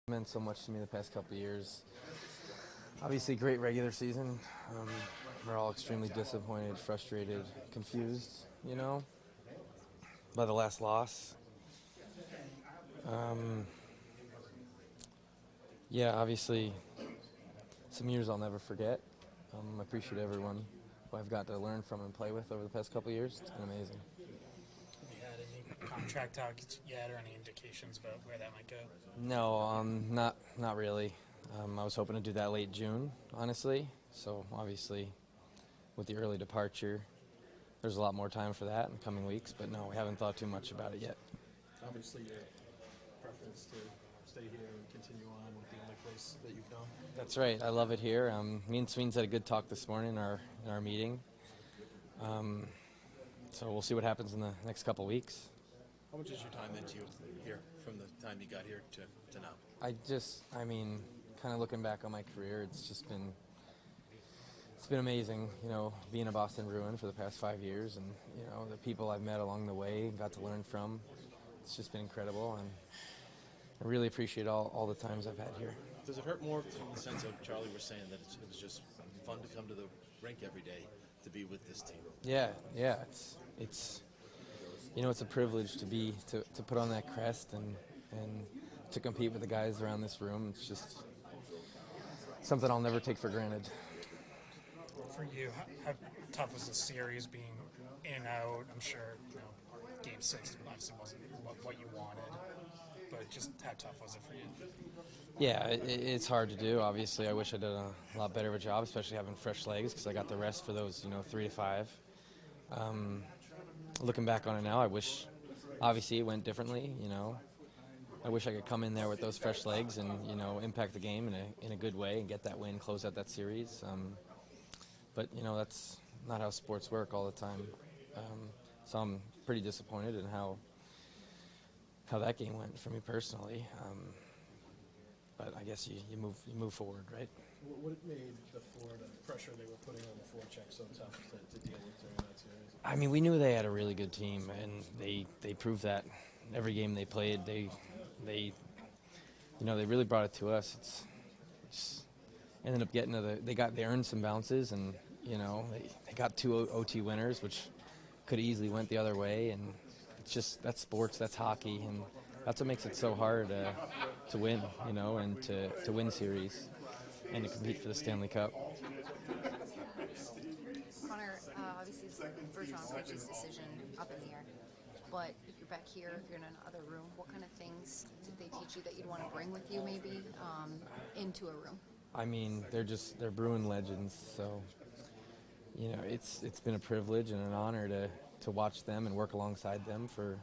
Meant so much to me the past couple of years. Obviously, great regular season. We're all extremely disappointed, frustrated, confused, by the last loss. Um, yeah, obviously, some years I'll never forget. I appreciate everyone who I've got to learn from and play with over the past couple of years. It's been amazing. Have you had any contract talks yet, or any indications about where that might go? No, not really. I was hoping to do that late June, honestly. So obviously, with the early departure, there's a lot more time for that in the coming weeks. But no, we haven't thought too much about it yet. Obviously, your preference to stay here and continue on with the only place that you've known. That's right. I love it here. Me and Sweens had a good talk this morning in our meeting. So we'll see what happens in the next couple weeks. How much is your time into here from the time you got here to now? Kind of looking back on my career, it's been amazing, being a Boston Bruin for the past 5 years, and the people I've met along the way and got to learn from. It's just been incredible, and I really appreciate all the times I've had here. Does it hurt more in the sense of Charlie was saying that it was just fun to come to the rink every day to be with this team? Yeah, it's it's a privilege to put on that crest and to compete with the guys around this room. It's just something I'll never take for granted. For you, how tough was the series being in out? I'm sure Game 6 obviously wasn't what you wanted, but just how tough was it for you? Yeah, it's hard to do. Obviously, I wish I did a lot better of a job, especially having fresh legs, because I got the rest for those 3 to 5. Looking back on it now, I wish, obviously, it went differently. I wish I could come in there with those fresh legs and impact the game in a good way and get that win, close out that series. But that's not how sports work all the time. So I'm pretty disappointed in how that game went for me personally. But I guess you move forward, right? What made the pressure they were putting on the forecheck so tough to deal with during that series? I mean, we knew they had a really good team, and they proved that every game they played. They really brought it to us. It's ended up getting they earned some bounces, and they got 2 OT winners, which could easily went the other way. And that's sports, that's hockey, and that's what makes it so hard to win, and to win series and to compete for the Stanley Cup. Connor, obviously it's first round coach's decision up in the air, but if you're back here, if you're in another room, what kind of things did they teach you that you'd want to bring with you maybe into a room? I mean, they're Bruin legends, so it's been a privilege and an honor to watch them and work alongside them for,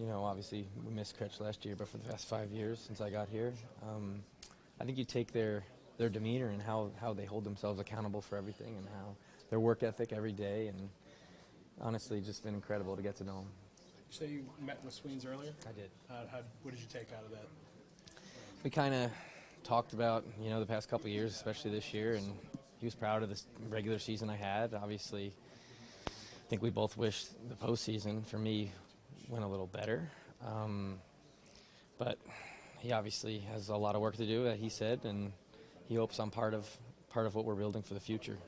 obviously we missed Kretsch last year, but for the past 5 years since I got here. I think you take their demeanor and how they hold themselves accountable for everything and how their work ethic every day, and honestly just been incredible to get to know them. You say you met with Sweens earlier? I did. What did you take out of that? We kind of talked about, the past couple of years, especially this year, and he was proud of the regular season I had. Obviously, I think we both wish the postseason, for me, went a little better. But he obviously has a lot of work to do, he said, and he hopes I'm part of what we're building for the future.